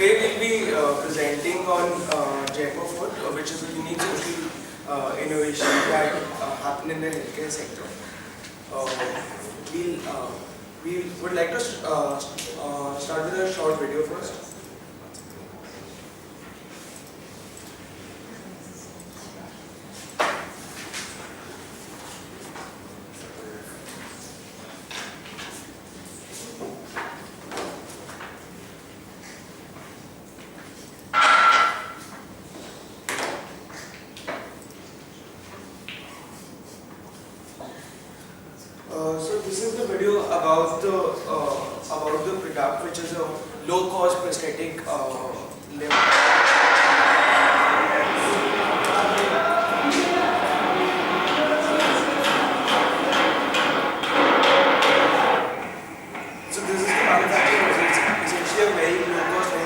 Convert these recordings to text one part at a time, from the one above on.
today we'll be presenting on Jaipur Food, which is a unique social innovation that happened in the healthcare sector. We would like to start with a short video first. So this is the video about the product, which is a low-cost prosthetic limb. So this is the manufacturing process. It's essentially a very low-cost limb.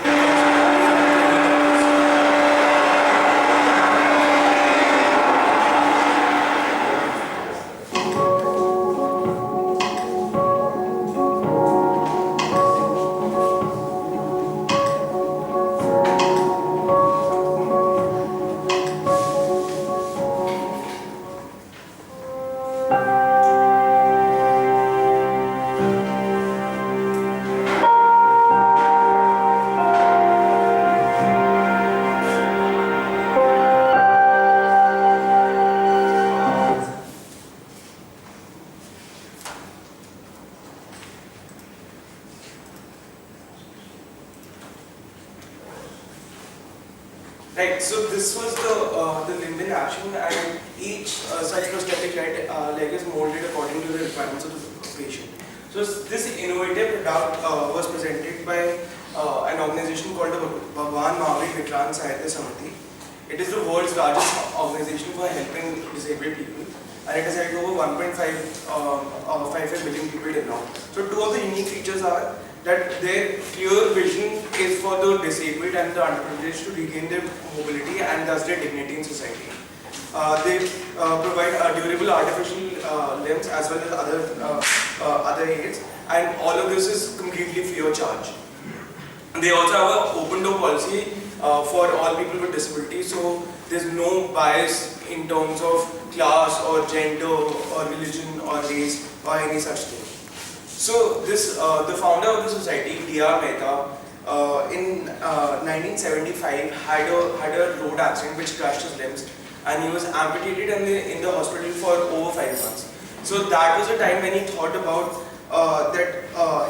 Right, so this was the limb in action, and each such prosthetic leg is molded according to the requirements of the patient. So this innovative product was presented by an organization called the Bhagwan Mahavir Vikran Sahitya Samiti. It is the world's largest organization for helping disabled people, and it has helped over 1.55 billion people till now. So two of the unique features are that their clear vision is for the disabled and the underprivileged to regain their mobility and thus their dignity in society. They provide durable artificial limbs as well as other aids, and all of this is completely free of charge. They also have an open door policy for all people with disabilities, so there's no bias in terms of class or gender or religion or race or any such thing. So this, the founder of the society, D.R. Mehta, in 1975 had a road accident which crushed his limbs, and he was amputated in the hospital for over 5 months. So that was a time when he thought about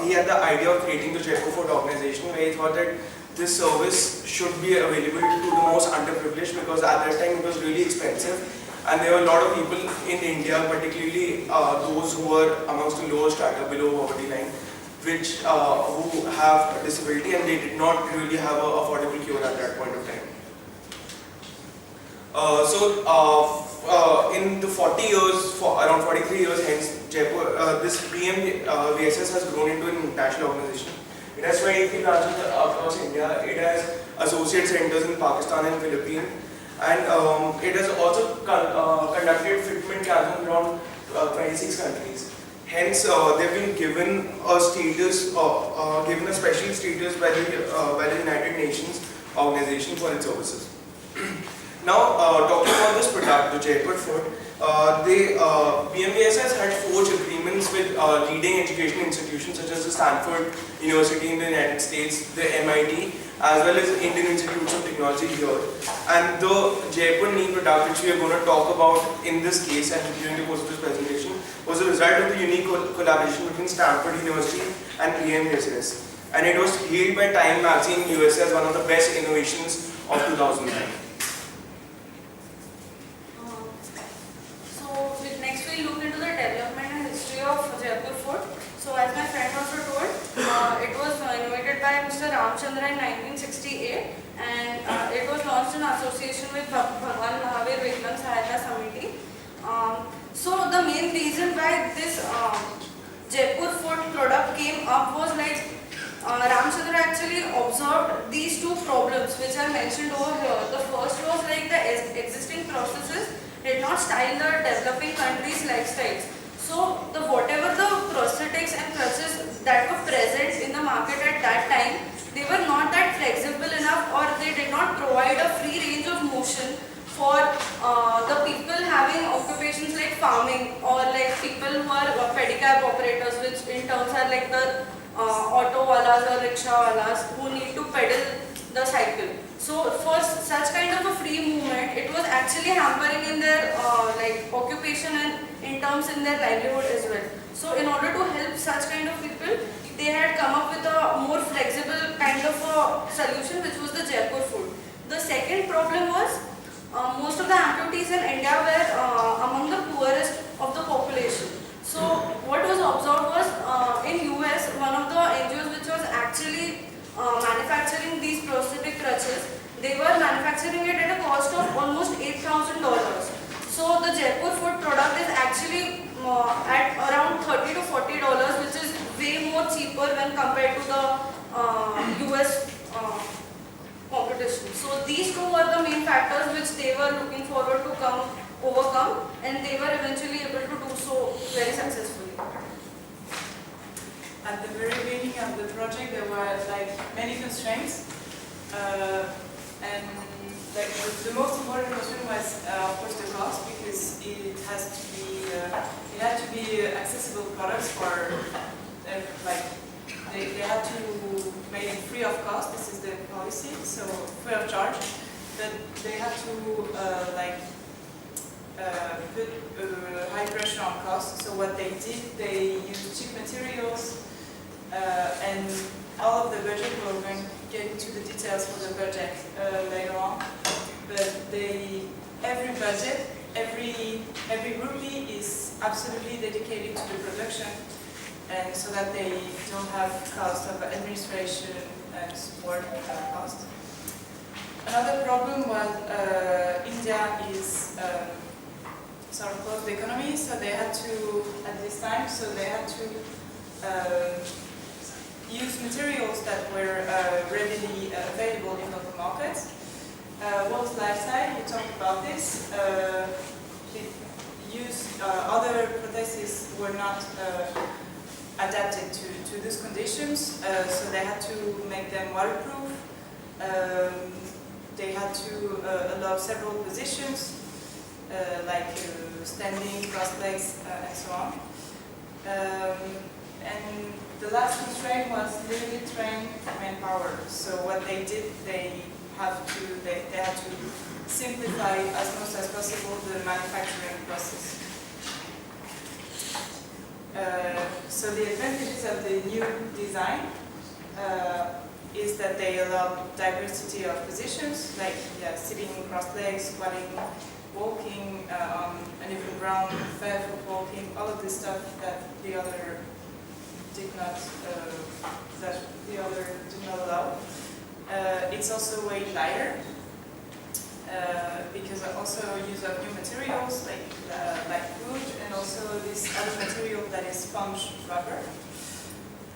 he had the idea of creating the Jaipur Food organization, where he thought that this service should be available to the most underprivileged, because at that time it was really expensive. And there were a lot of people in India, particularly those who were amongst the lower strata, below poverty line, who have a disability, and they did not really have an affordable cure at that point of time. In the 40 years, around 43 years hence, Jaipur, this VSS has grown into an international organization. It has 23 branches across India. It has associate centers in Pakistan and Philippines. And it has also conducted fitment camps in around 26 countries. Hence, they've been given a status, given a special status by the United Nations organization for its services. Now, talking about this product, the Jaipur Food, BMVSS had forged agreements with leading education institutions such as the Stanford University in the United States, the MIT, as well as Indian Institutes of Technology here. And the Jaipur knee product, which we are going to talk about in this case and during the course of this presentation, was a result of the unique collaboration between Stanford University and BMVSS. And it was hailed by Time magazine USA as one of the best innovations of 2009. Next we look into the development and history of Jaipur Food. So as my friend also told, it was innovated by Mr. Ramchandra in 1968, and it was launched in association with Bhagwan Mahavir Vikran Sahitya Samiti. So the main reason why this Jaipur Food product came up was like Ramchandra actually observed these two problems which are mentioned over here. The first was like the existing processes did not style the developing countries' lifestyles. So whatever the prosthetics and crutches that were present in the market at that time, they were not that flexible free range of motion for the people having occupations like farming, or like people who are pedicab operators, which in terms are like the auto walas or rickshaw walas who need to pedal the cycle. So for such kind of a free movement, it was actually hampering in their like occupation and in terms in their livelihood as well. So in order to help such kind of people, they had come up with a more flexible kind of a solution, which was the Jaipur food. The second problem was most of the amputees in India were among the poorest of the population. So what was observed was in US, one of the NGOs which was actually manufacturing these prosthetic crutches, they were manufacturing it at a cost of almost $8,000. So the Jaipur food product is actually at around $30 to $40, which is way more cheaper when compared to the US competition. So these two were the main factors which they were looking forward to overcome, and they were eventually able to do so very successfully. At the very beginning of the project, there were like many constraints, and like the most important constraint was, of course, the cost, because it had to be accessible products for like they had to make it free of cost. This is the policy, so free of charge. But they had to put high pressure on cost. So what they did, they used cheap materials. And all of the budget, we're going to get into the details for the budget later on. But every budget, every rupee is absolutely dedicated to the production, and so that they don't have cost of administration and support cost. Another problem was India is sort of closed economy, so they had to, at this time, use materials that were readily available in local markets. World's Lifestyle, we talked about this. Other prostheses were not adapted to these conditions, so they had to make them waterproof. They had to allow several positions, like standing, crossed legs, and so on. And the last constraint was limited trained manpower. So what they did, they had to simplify as much as possible the manufacturing process. So the advantages of the new design is that they allow diversity of positions, like sitting crossed legs, squatting, walking on uneven ground, barefoot walking, all of this stuff that the other did not allow. It's also way lighter because also use of new materials like wood, and also this other material that is sponge rubber,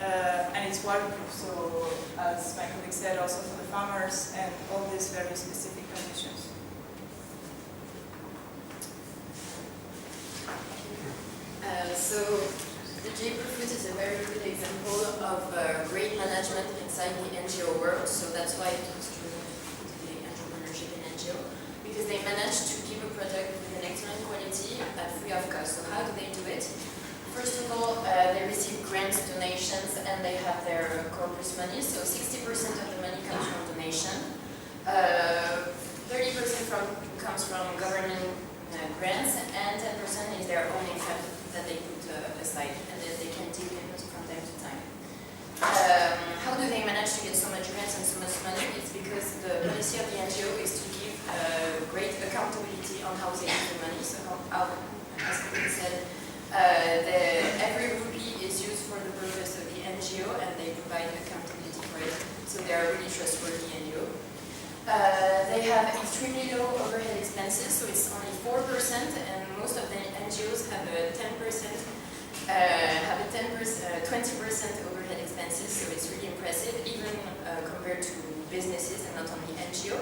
and it's waterproof. So as my colleague said, also for the farmers and all these very specific conditions. So the Jaipur Food is a very good example of great management inside the NGO world. So that's why it was chosen to the entrepreneurship in NGO, because they managed to keep a product with an excellent quality at free of cost. So how do they do it? First of all, they receive grants, donations, and they have their corpus money. So 60% of the money comes from donation, 30% comes from government grants, and 10% is their own income that they put aside, and then they can take it from time to time. How do they manage to get so much grants and so much money? It's because the policy of the NGO is to give great accountability on how they use the money. So as we said, every rupee is used for the purpose of the NGO, and they provide accountability for it. So they are really trustworthy NGO. They have extremely low overhead expenses, so it's only 4%, and most of the NGOs have a 20% overhead expenses, so it's really impressive, even compared to businesses and not only NGO.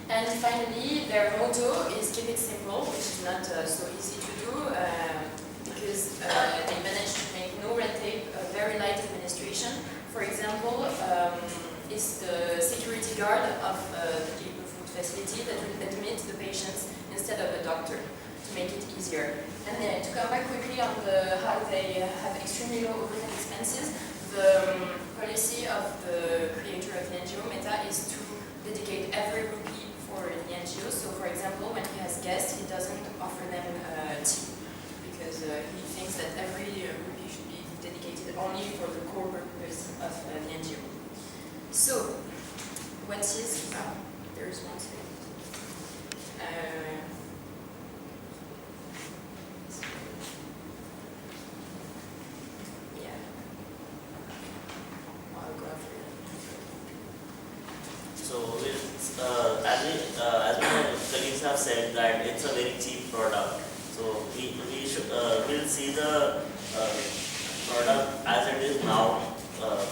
And finally, their motto is keep it simple, which is not so easy to do, because they managed to make no red tape, very light administration. For example, is the security guard of the Jaipur Food facility that will admit the patients instead of a doctor to make it easier. And to come back quickly on how they have extremely low overhead expenses, the policy of the creator of the NGO, Meta, is to dedicate every rupee for the NGO. So for example, when he has guests, he doesn't offer them tea because he thinks that every rupee should be dedicated only for the core purpose of the NGO. So, what is, there is one thing. Yeah. I'll go after that. So it's, as my colleagues have said that it's a very cheap product. So we'll see the product as it is now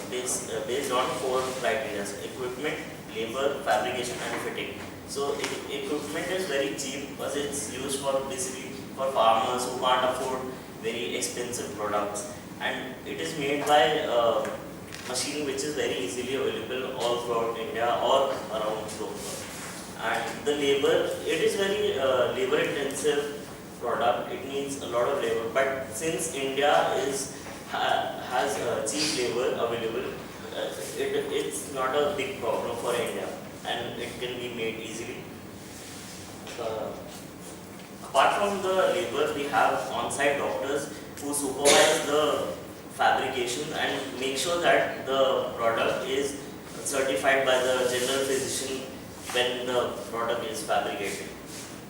based on 4 criteria: equipment, labor, fabrication, and fitting. So equipment is very cheap because it's used for basically for farmers who can't afford very expensive products, and it is made by machine which is very easily available all throughout India or around the globe. And the labor, it is very labor intensive product. It needs a lot of labor, but since India has cheap labor available, it's not a big problem for India, and it can be made easily. Apart from the labor, we have on-site doctors who supervise the fabrication and make sure that the product is certified by the general physician when the product is fabricated.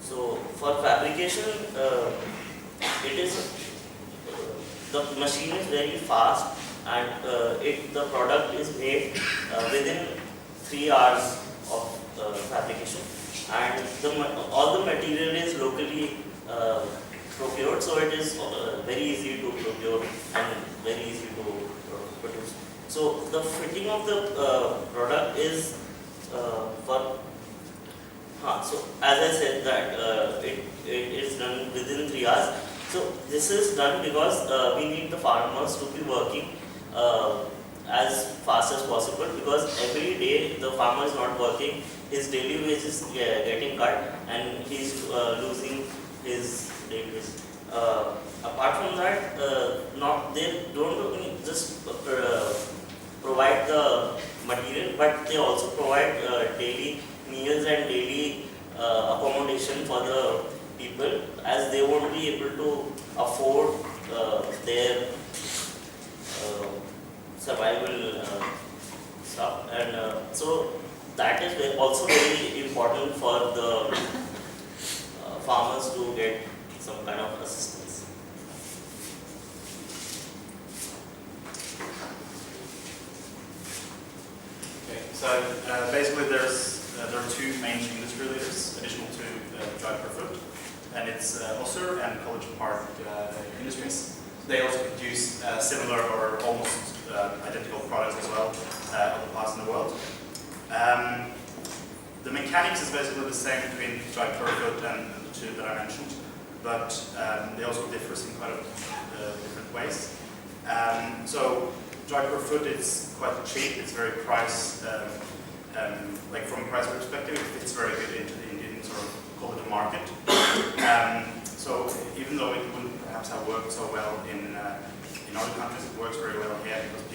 So for fabrication, it is the machine is very fast, and the product is made within 3 hours of fabrication, and all the material is locally procured, so it is very easy to procure and very easy to produce. So the fitting of the product is so as I said that it is done within 3 hours. So this is done because we need the farmers to be working as fast as possible, because every day the farmer is not working, his daily wage is getting cut and he is losing his daily wage. Apart from that, they don't just provide the material, but they also provide daily meals and daily accommodation for the people, as they won't be able to afford their survival stuff, and so that is also very important for the farmers to get some kind of assistance. Okay, so basically there are 2 main industry leaders additional to Dry Food, and it's Osser and College Park Industries. They also produce similar or almost identical products as well, other parts in the world. The mechanics is basically the same between Dry Food and the 2 that I mentioned, but they also differ in quite different ways. So Dry Food is quite cheap. It's very price, like from a price perspective, it's very good into the Indian sort of quality market. So even though it wouldn't perhaps have worked so well in other countries, it works very well here because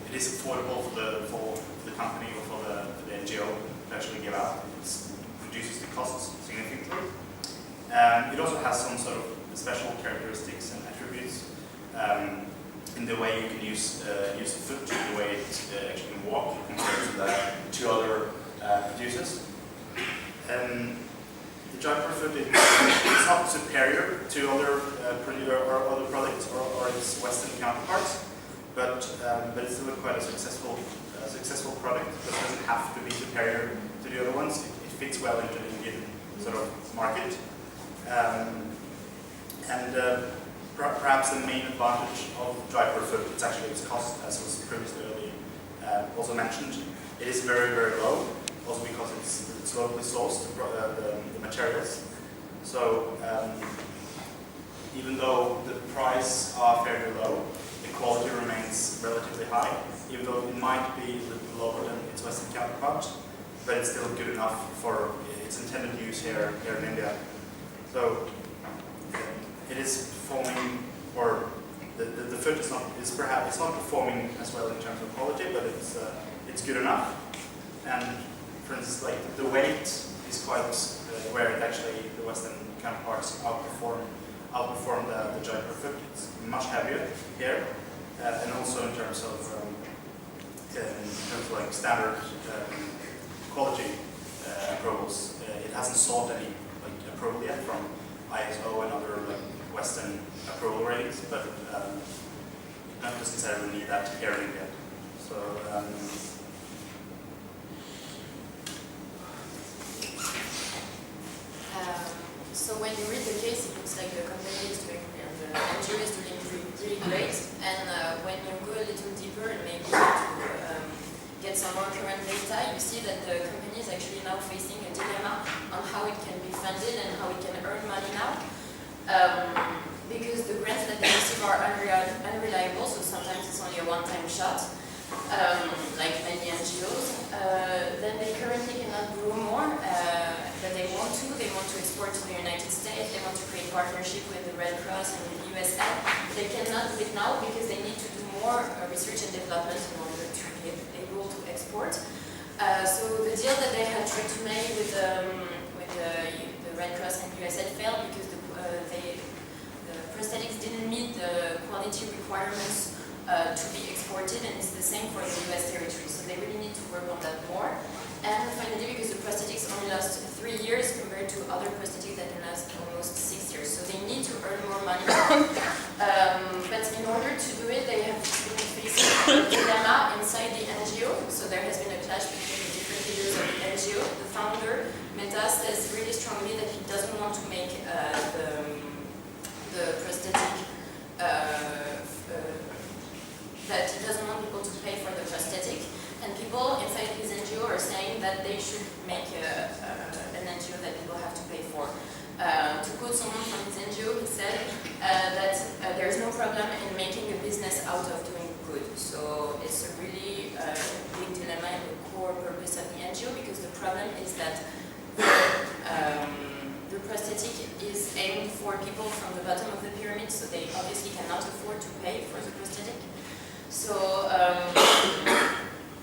it is affordable for the company or for the NGO to actually give out. It reduces the costs significantly. It also has some sort of special characteristics and attributes in the way you can use the foot, the way it actually can walk compared to the 2 other producers. The Dry Food is not superior to other products or its Western counterparts, but it's still quite a successful product. It doesn't have to be superior to the other ones. It fits well into the Indian sort of market, perhaps the main advantage of Dry Food is actually its cost, as was previously also mentioned. It is very, very low, also because it's locally sourced, the materials. So even though the price are fairly low, the quality remains relatively high, even though it might be a little lower than its Western counterpart. but it's still good enough for its intended use here in India. So it is performing, or the foot is perhaps it's not performing as well in terms of quality, but it's good enough. And for instance, like the weight is quite where it actually the Western counterparts outperform the Jaipur foot. It's much heavier here, and also in terms of like standard quality approvals, it hasn't sought any like approval yet from ISO and other like Western approval ratings, but not necessarily need that here in India. So. So when you read the case, it looks like the company is doing, the NGO is doing really great. And when you go a little deeper and maybe to get some more current data, you see that the company is actually now facing a dilemma on how it can be funded and how it can earn money now. Because the grants that they receive are unreliable, so sometimes it's only a one-time shot, like many NGOs. Then they currently cannot grow more. That they want to. They want to export to the United States. They want to create partnership with the Red Cross and with the USAID. They cannot do it now because they need to do more research and development in order to be able to export. So the deal that they had tried to make with the Red Cross and USAID failed because the prosthetics didn't meet the quality requirements to be exported, and it's the same for the US territory. So they really need to work on that more. And finally, because the prosthetics only last 3 years compared to other prosthetics that can last almost 6 years. So they need to earn more money. But in order to do it, they have been facing a dilemma inside the NGO. So there has been a clash between the different leaders of the NGO. The founder, Mehta, says really strongly that he doesn't want to make the prosthetic, that he doesn't want people to pay for the prosthetic. And people inside his NGO are saying that they should make an NGO that people have to pay for. To quote someone from his NGO, he said that there is no problem in making a business out of doing good. So it's a really big dilemma in the core purpose of the NGO, because the problem is that the prosthetic is aimed for people from the bottom of the pyramid, so they obviously cannot afford to pay for the prosthetic. So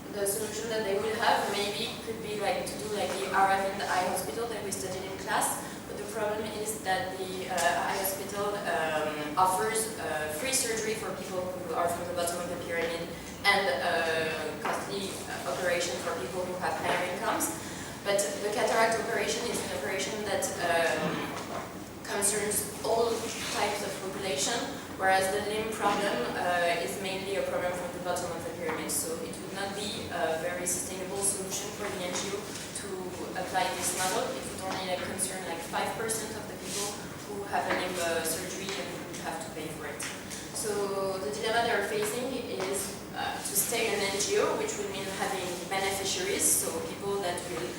the solution that they will have maybe could be like to do like the Aravind Eye Hospital that we studied in class, but the problem is that the eye hospital offers free surgery for people who are from the bottom of the pyramid and costly operation for people who have higher incomes. But the cataract operation is an operation that concerns all types of population, whereas the limb problem is mainly a problem for the bottom of the pyramid. So it would not be a very sustainable solution for the NGO to apply this model. It would only concern like 5% of the people who have a limb surgery and who have to pay for it. So the dilemma they are facing is to stay an NGO, which would mean having beneficiaries, so people that will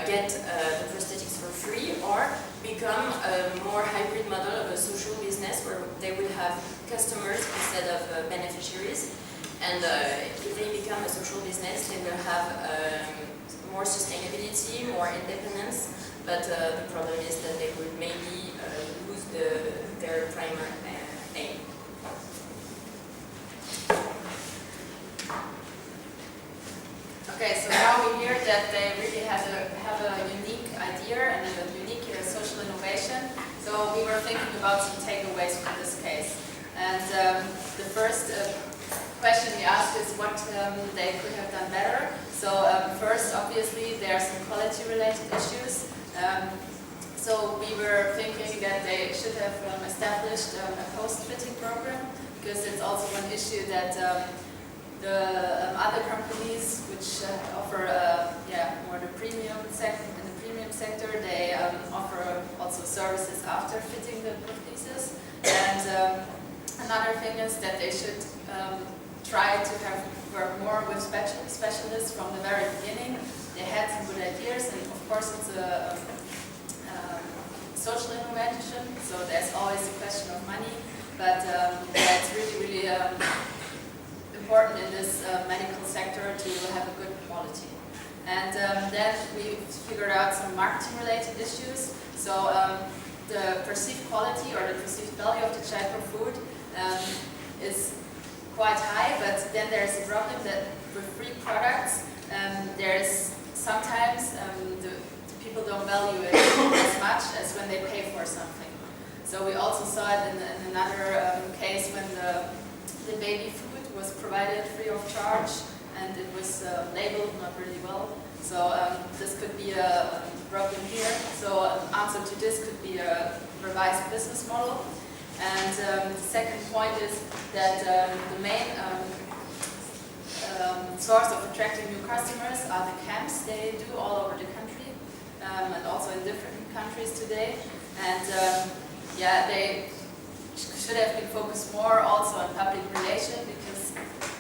get the prosthetics for free, or become a more hybrid model of a social business where they will have customers instead of beneficiaries. And if they become a social business, they will have more sustainability, more independence, but the problem is that they will maybe lose their primary aim. Okay, so now we hear that they really have a unique idea and a unique social innovation. So we were thinking about some takeaways from this case. And the first question we asked is what they could have done better. So first, obviously, there are some quality-related issues. So we were thinking that they should have established a post-fitting program, because it's also one issue that the other companies which offer more the premium sector, in the premium sector, they offer also services after fitting the prosthesis. And another thing is that they should try to work more with specialists from the very beginning. They had some good ideas, and of course it's a social innovation, so there's always a question of money, but it's really important in this medical sector to have a good quality. And then we figured out some marketing related issues. So the perceived quality or the perceived value of the Jaipur food is quite high, but then there's a problem that with free products, there's sometimes the people don't value it as much as when they pay for something. So we also saw it in another case when the baby food was provided free of charge and it was labeled not really well. So this could be a problem here. So answer to this could be a revised business model. And the second point is that the main source of attracting new customers are the camps they do all over the country and also in different countries today. And yeah, they should have been focused more also on public relations because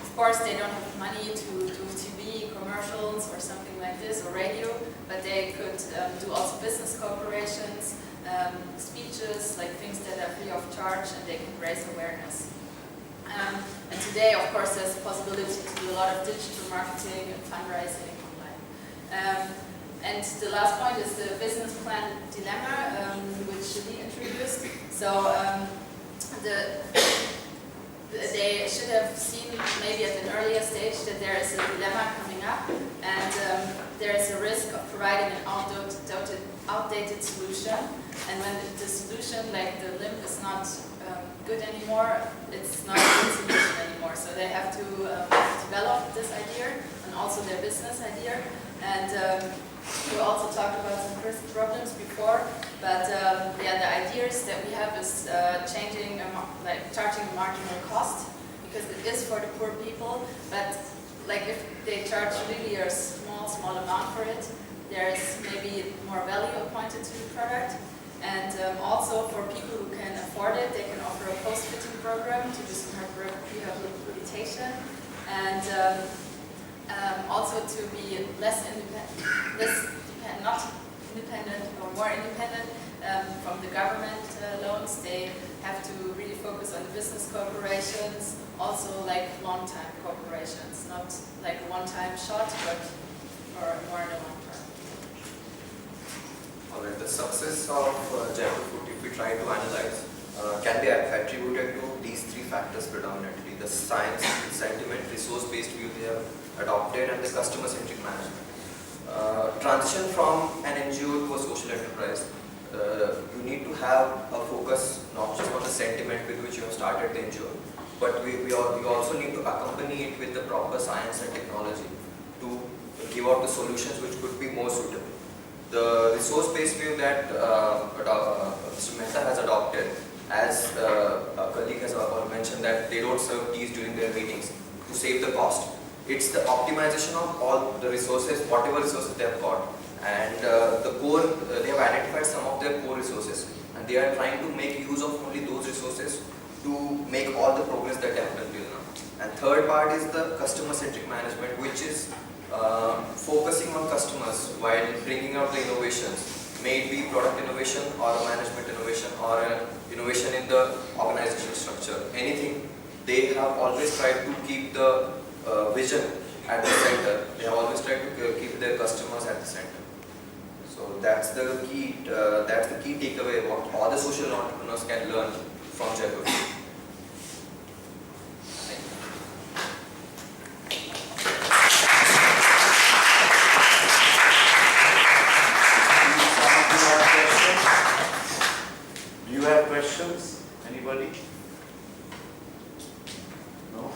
of course they don't have money to do TV commercials or something like this or radio, but they could do also business cooperations, speeches, like things that are free of charge and they can raise awareness. And today, of course, there's the possibility to do a lot of digital marketing and fundraising online. And the last point is the business plan dilemma, which should be introduced. So they should have seen maybe at an earlier stage that there is a dilemma coming up and there is a risk of providing an outdated solution. And when the solution, like the limb, is not good anymore, it's not a good solution anymore. So they have to develop this idea and also their business idea. And we also talked about some problems before, but yeah, the idea is that we have is changing, like charging a marginal cost, because it is for the poor people, but like if they charge really a small amount for it, there is maybe more value appointed to the product. And also for people who can afford it, they can offer a post-fitting program to do some rehabilitation. And also to be not independent or more independent from the government loans. They have to really focus on business corporations, also like long-time corporations, not like a one-time shot, but for more in the long term. Alright, the success of Jaipur food, if we try to analyze, can be attributed to these three factors predominantly: the science, the sentiment, resource-based view they have adopted, and the customer-centric management. Transition from an NGO to a social enterprise, you need to have a focus not just on the sentiment with which you have started the NGO, but we also need to accompany it with the proper science and technology to give out the solutions which could be more suitable. The resource-based view that Mr. Mehta has adopted, as a colleague has mentioned, that they don't serve teas during their meetings to save the cost. It's the optimization of all the resources, whatever resources they have got, and the core. They have identified some of their core resources, and they are trying to make use of only those resources to make all the progress that they have done till now. And third part is the customer-centric management, which is focusing on customers while bringing out the innovations, may it be product innovation or a management innovation or an innovation in the organizational structure. Anything, they have always tried to keep the vision at the center. They have always tried to keep their customers at the center. So that's the key takeaway what all the social entrepreneurs can learn from Jaipur. Do you have questions? Anybody? No?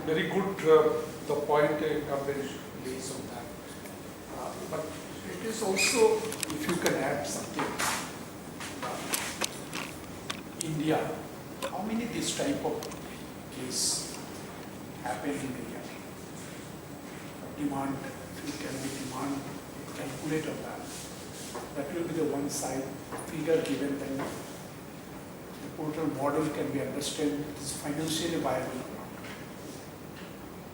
Very good, the point coverage lays on that. But it is also, if you can add something, India, how many this type of case happen in India? Demand, if it can be demand, calculate on that. That will be the one side figure given, then the total model can be understood, it is financially viable or not.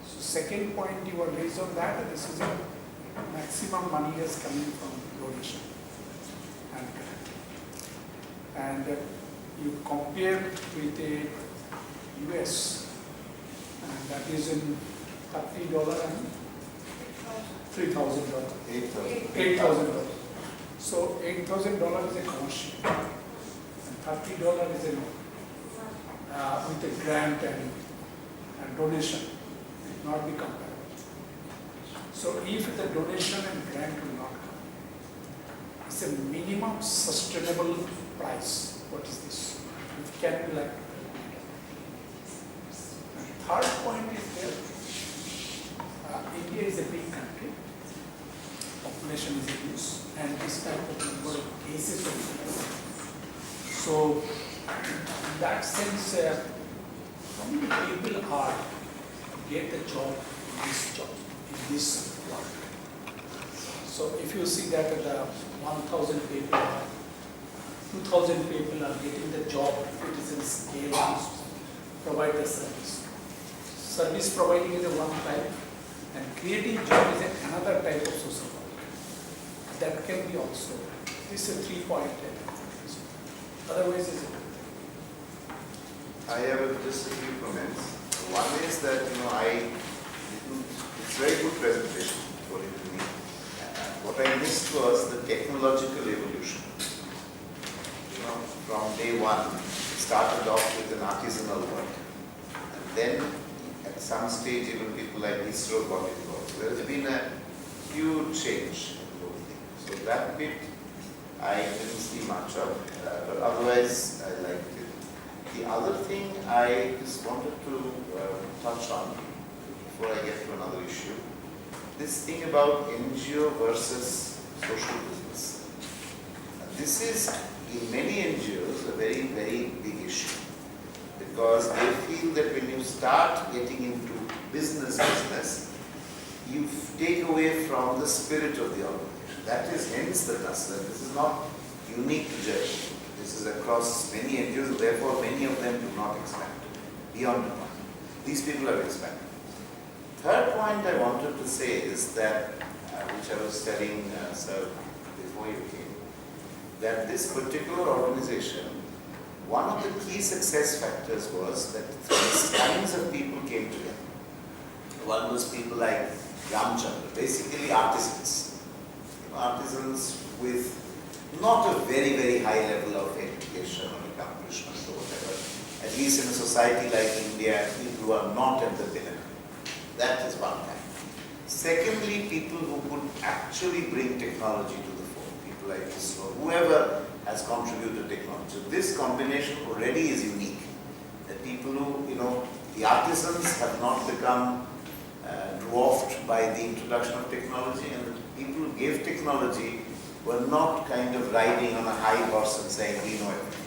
So second point you were raised on that, this is a maximum money is coming from donation and grant. And you compare with the US, and that is in $30 and $3,000. $8,000. So $8,000 is a commercial, and $30 is with a grant and donation. It will not be comparable. So if the donation and grant will not come, it's a minimum sustainable price. What is this? It can be like. And third point is there. India is a big country. Population is huge, and this type of number of cases of it. So in that sense, how many people are get the job in this work? So if you see that the 1,000 people, 2,000 people are getting the job, it is in scale to provide the service. Service providing is a one type, and creating job is another type of social work. That can be also. This is a 3-point. Otherwise, is it? I have just a few comments. One is that, it's very good presentation according to me. What I missed was the technological evolution. From day one, it started off with an artisanal work. And then at some stage, even people like ISRO got involved. So there has been a huge change in the whole thing. So that bit, I didn't see much of, but otherwise, I liked it. The other thing I just wanted to touch on before I get to another issue, this thing about NGO versus social business. This is, in many NGOs, a very, very big issue, because they feel that when you start getting into business, you take away from the spirit of the organization. That is hence the cluster. This is not unique to Jai. This is across many NGOs, therefore many of them do not expand beyond the point. These people have expanded. Third point I wanted to say is that, which I was telling sir before you came, that this particular organization, one of the key success factors was that three kinds of people came together. One was people like Ramchandra, basically artisans. Artisans with not a very, very high level of education or accomplishment or whatever. At least in a society like India, people who are not at the pinnacle. That is one kind. Secondly, people who could actually bring technology to the fore. People like ISRO, whoever has contributed technology. So this combination already is unique. That people who, the artisans have not become dwarfed by the introduction of technology, and the people who gave technology were not kind of riding on a high horse and saying, we know everything.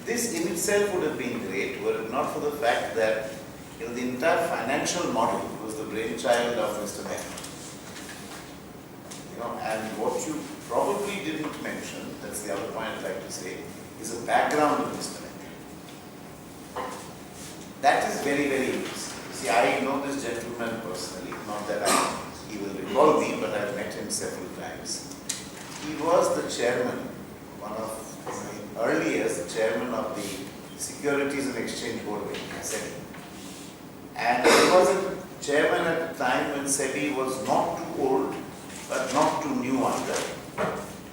This in itself would have been great were it not for the fact that the entire financial model was the brainchild of Mr. Mehta. And what you probably didn't mention, that's the other point I'd like to say, is the background of Mr. Mehta. That is very, very interesting. See, I know this gentleman personally, not that he will recall me, but I've met him several times. He was the chairman, early years, the chairman of the Securities and Exchange Board of India, SEBI. And he was a chairman at the time when SEBI was not too old, but not too new either.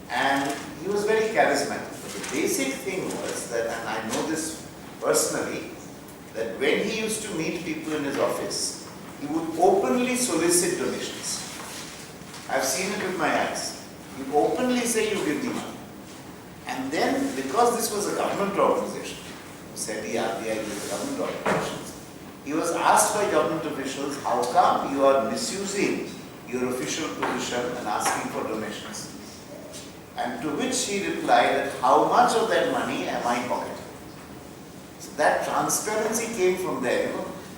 And he was very charismatic. But the basic thing was that, and I know this personally, that when he used to meet people in his office, he would openly solicit donations. I've seen it with my eyes. You openly say you give me money. And then, because this was a government organization, SEBI, RBI, these government organizations, he was asked by government officials, how come you are misusing your official position and asking for donations? And to which he replied that how much of that money am I pocketing? So that transparency came from there.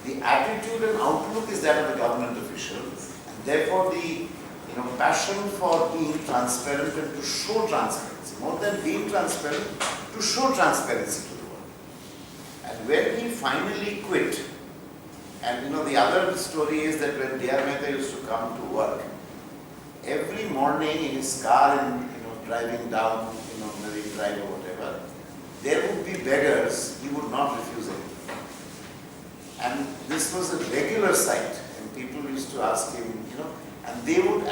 The attitude and outlook is that of the government official, and therefore the passion for being transparent and to show transparency, more than being transparent, to show transparency to the world. And when he finally quit, and the other story is that when D.R. Mehta used to come to work, every morning in his car and driving down, Marine Drive or whatever, there would be beggars, he would not refuse anything. And this this was a regular sight, and people used to ask him, and they would